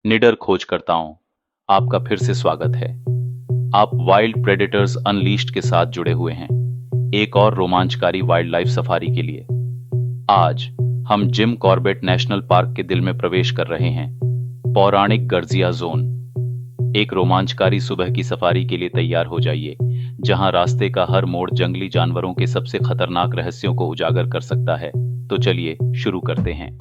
निडर खोजकर्ताओं, आपका फिर से स्वागत है। आप वाइल्ड प्रेडेटर्स अनलीश्ड के साथ जुड़े हुए हैं, एक और रोमांचकारी वाइल्ड लाइफ सफारी के लिए। आज हम जिम कॉर्बेट नेशनल पार्क के दिल में प्रवेश कर रहे हैं, पौराणिक गर्जिया जोन। एक रोमांचकारी सुबह की सफारी के लिए तैयार हो जाइए, जहां रास्ते का हर मोड़ जंगली जानवरों के सबसे खतरनाक रहस्यों को उजागर कर सकता है। तो चलिए शुरू करते हैं।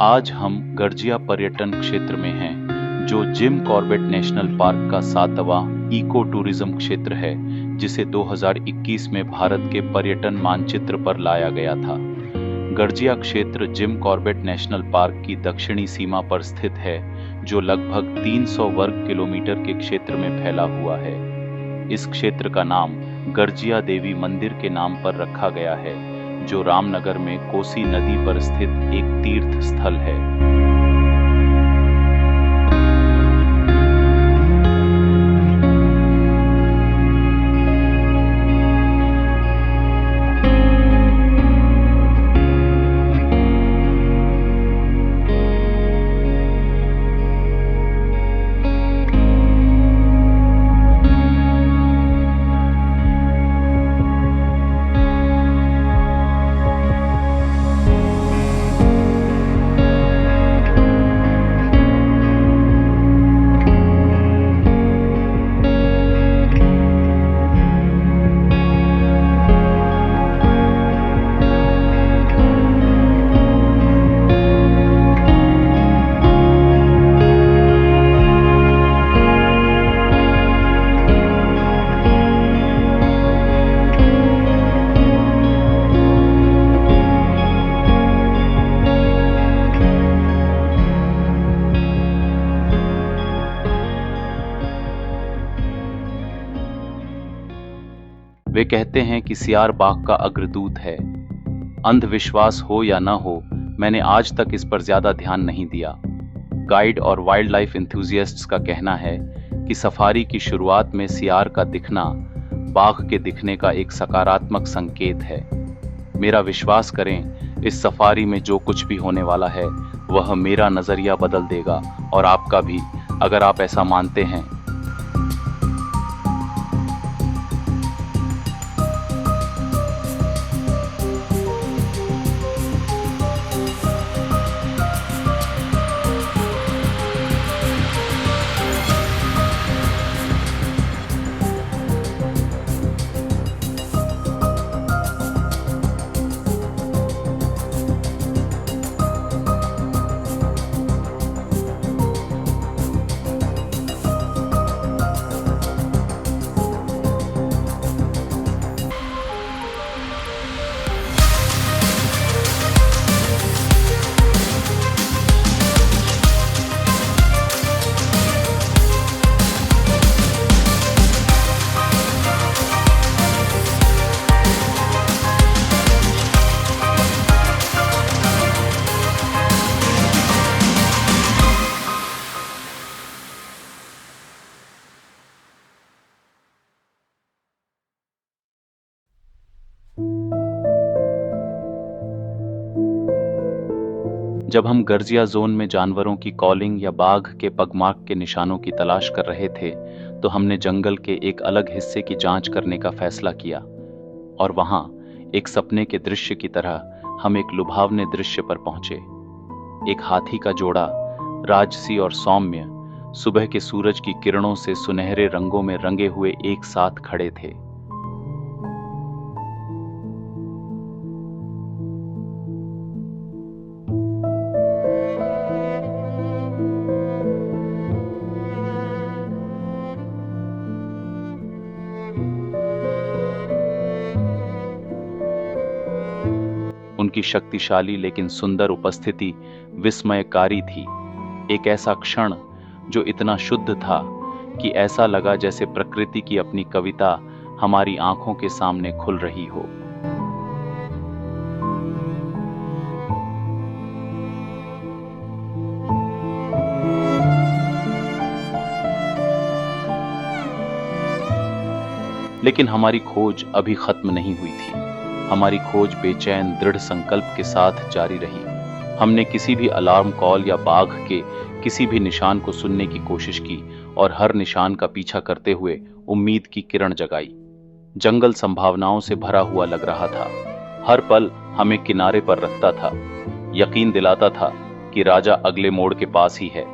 आज हम गर्जिया पर्यटन क्षेत्र में हैं, जो जिम कॉर्बेट नेशनल पार्क का 7वां इको टूरिज्म क्षेत्र है, जिसे 2021 में भारत के पर्यटन मानचित्र पर लाया गया था। गर्जिया क्षेत्र जिम कॉर्बेट नेशनल पार्क की दक्षिणी सीमा पर स्थित है, जो लगभग 300 वर्ग किलोमीटर के क्षेत्र में फैला हुआ है। इस क्षेत्र का नाम गर्जिया देवी मंदिर के नाम पर रखा गया है, जो रामनगर में कोसी नदी पर स्थित एक तीर्थ स्थल है। वे कहते हैं कि सियार बाघ का अग्रदूत है। अंधविश्वास हो या न हो, मैंने आज तक इस पर ज्यादा ध्यान नहीं दिया। गाइड और वाइल्ड लाइफ एंथुसियास्ट्स का कहना है कि सफारी की शुरुआत में सियार का दिखना बाघ के दिखने का एक सकारात्मक संकेत है। मेरा विश्वास करें, इस सफारी में जो कुछ भी होने वाला है वह मेरा नजरिया बदल देगा, और आपका भी, अगर आप ऐसा मानते हैं। जब हम गर्जिया जोन में जानवरों की कॉलिंग या बाघ के पगमार्क के निशानों की तलाश कर रहे थे, तो हमने जंगल के एक अलग हिस्से की जांच करने का फैसला किया। और वहां एक सपने के दृश्य की तरह हम एक लुभावने दृश्य पर पहुंचे। एक हाथी का जोड़ा, राजसी और सौम्य, सुबह के सूरज की किरणों से सुनहरे रंगों में रंगे हुए एक साथ खड़े थे। उनकी शक्तिशाली लेकिन सुंदर उपस्थिति विस्मयकारी थी। एक ऐसा क्षण जो इतना शुद्ध था कि ऐसा लगा जैसे प्रकृति की अपनी कविता हमारी आंखों के सामने खुल रही हो। लेकिन हमारी खोज अभी खत्म नहीं हुई थी। हमारी खोज बेचैन दृढ़ संकल्प के साथ जारी रही। हमने किसी भी अलार्म कॉल या बाघ के किसी भी निशान को सुनने की कोशिश की और हर निशान का पीछा करते हुए उम्मीद की किरण जगाई। जंगल संभावनाओं से भरा हुआ लग रहा था। हर पल हमें किनारे पर रखता था, यकीन दिलाता था कि राजा अगले मोड़ के पास ही है।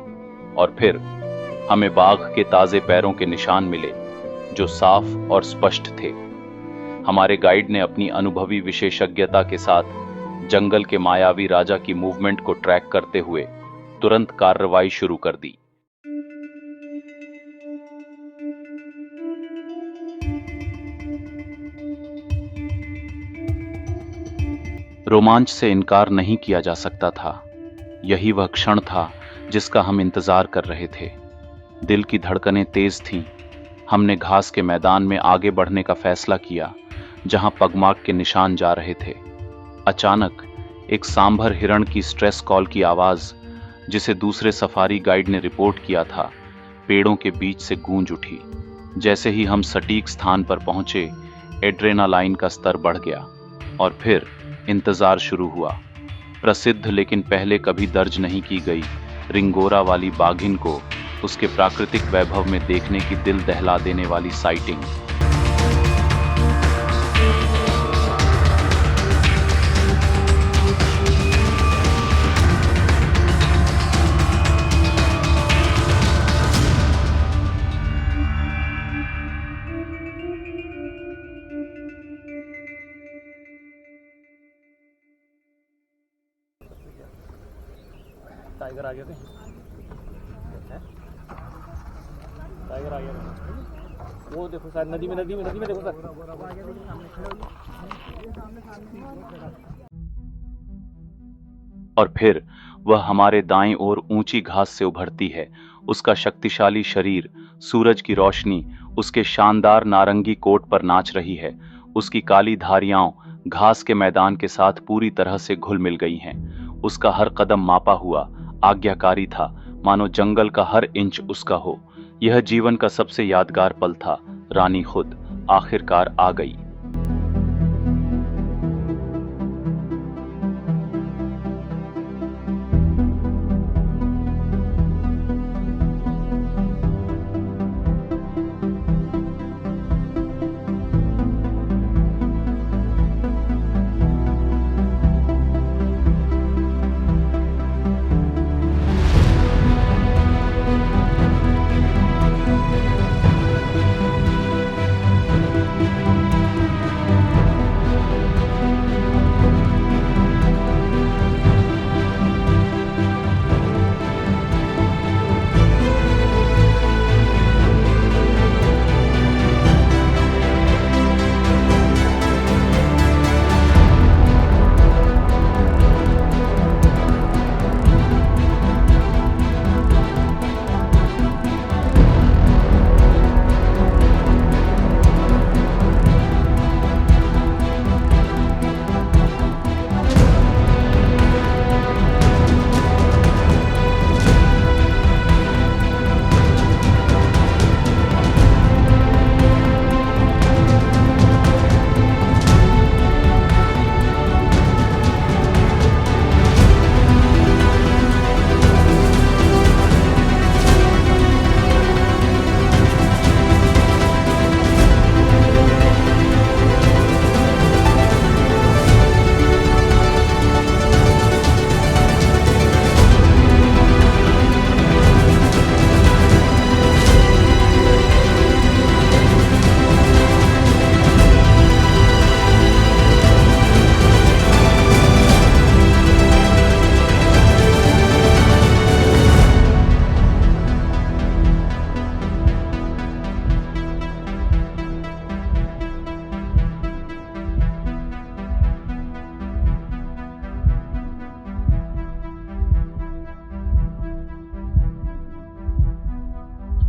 और फिर हमें बाघ के ताजे पैरों के निशान मिले, जो साफ और स्पष्ट थे। हमारे गाइड ने अपनी अनुभवी विशेषज्ञता के साथ जंगल के मायावी राजा की मूवमेंट को ट्रैक करते हुए तुरंत कार्रवाई शुरू कर दी। रोमांच से इनकार नहीं किया जा सकता था। यही वह क्षण था जिसका हम इंतजार कर रहे थे। दिल की धड़कनें तेज थीं। हमने घास के मैदान में आगे बढ़ने का फैसला किया, जहां पगमार्क के निशान जा रहे थे। अचानक एक सांभर हिरण की स्ट्रेस कॉल की आवाज, जिसे दूसरे सफारी गाइड ने रिपोर्ट किया था, पेड़ों के बीच से गूंज उठी। जैसे ही हम सटीक स्थान पर पहुंचे, एड्रेनालाइन का स्तर बढ़ गया और फिर इंतजार शुरू हुआ। प्रसिद्ध लेकिन पहले कभी दर्ज नहीं की गई रिंगोरा वाली बाघिन को उसके प्राकृतिक वैभव में देखने की दिल दहला देने वाली साइटिंग। टाइगर आ गया थे। टाइगर आ गया था। वो देखो सर, नदी में देखो सर। और फिर वह हमारे दाईं ओर ऊंची घास से उभरती है। उसका शक्तिशाली शरीर, सूरज की रोशनी उसके शानदार नारंगी कोट पर नाच रही है। उसकी काली धारियां घास के मैदान के साथ पूरी तरह से घुल मिल गई हैं। उसका हर कदम मापा हुआ, आज्ञाकारी था, मानो जंगल का हर इंच उसका हो। यह जीवन का सबसे यादगार पल था। रानी खुद आखिरकार आ गई।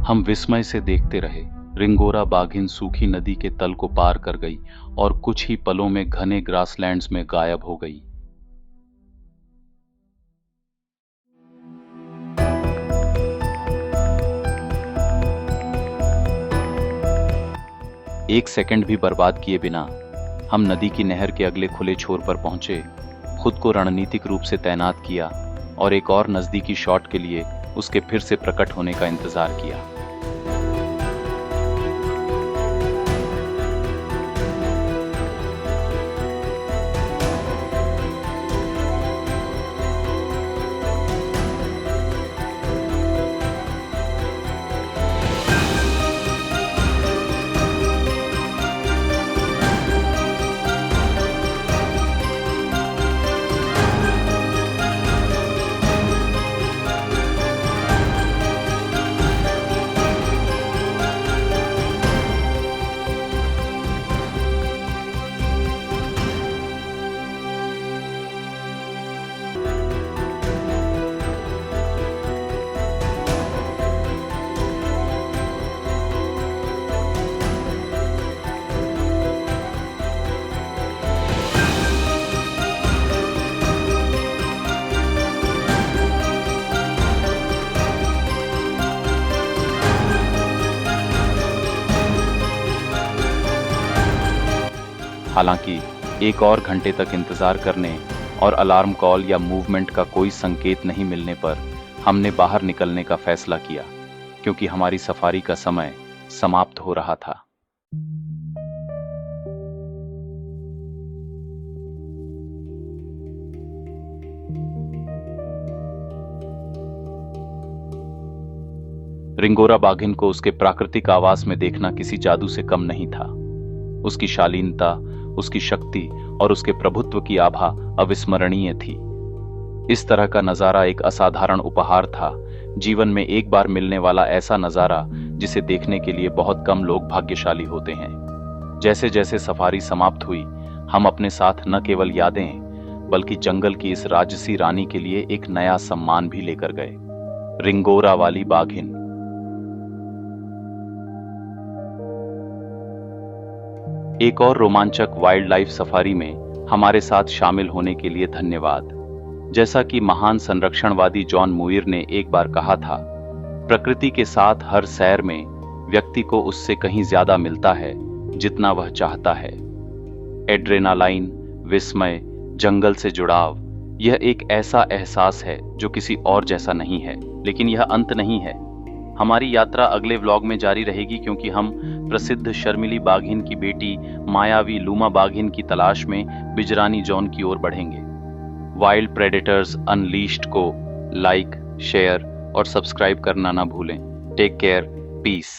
हम विस्मय से देखते रहे। रिंगोरा बाघिन सूखी नदी के तल को पार कर गई और कुछ ही पलों में घने ग्रासलैंड्स में गायब हो गई। एक सेकंड भी बर्बाद किए बिना हम नदी की नहर के अगले खुले छोर पर पहुंचे, खुद को रणनीतिक रूप से तैनात किया और एक और नजदीकी शॉट के लिए उसके फिर से प्रकट होने का इंतजार किया। हालांकि एक और घंटे तक इंतजार करने और अलार्म कॉल या मूवमेंट का कोई संकेत नहीं मिलने पर हमने बाहर निकलने का फैसला किया, क्योंकि हमारी सफारी का समय समाप्त हो रहा था। रिंगोरा बाघिन को उसके प्राकृतिक आवास में देखना किसी जादू से कम नहीं था। उसकी शालीनता, उसकी शक्ति और उसके प्रभुत्व की आभा अविस्मरणीय थी। इस तरह का नजारा एक असाधारण उपहार था, जीवन में एक बार मिलने वाला ऐसा नजारा जिसे देखने के लिए बहुत कम लोग भाग्यशाली होते हैं। जैसे जैसे सफारी समाप्त हुई, हम अपने साथ न केवल यादें बल्कि जंगल की इस राजसी रानी के लिए एक नया सम्मान भी लेकर गए, रिंगोरा वाली बाघिन। एक और रोमांचक वाइल्ड लाइफ सफारी में हमारे साथ शामिल होने के लिए धन्यवाद। जैसा कि महान संरक्षणवादी जॉन मुइर ने एक बार कहा था, प्रकृति के साथ हर सैर में व्यक्ति को उससे कहीं ज्यादा मिलता है जितना वह चाहता है। एड्रेनालाइन, विस्मय, जंगल से जुड़ाव, यह एक ऐसा एहसास है जो किसी और जैसा नहीं है। लेकिन यह अंत नहीं है। हमारी यात्रा अगले व्लॉग में जारी रहेगी, क्योंकि हम प्रसिद्ध शर्मिली बाघिन की बेटी मायावी लूमा बाघिन की तलाश में बिजरानी जॉन की ओर बढ़ेंगे। वाइल्ड प्रेडेटर्स अनलीश्ड को लाइक, शेयर और सब्सक्राइब करना ना भूलें। Take care, piece.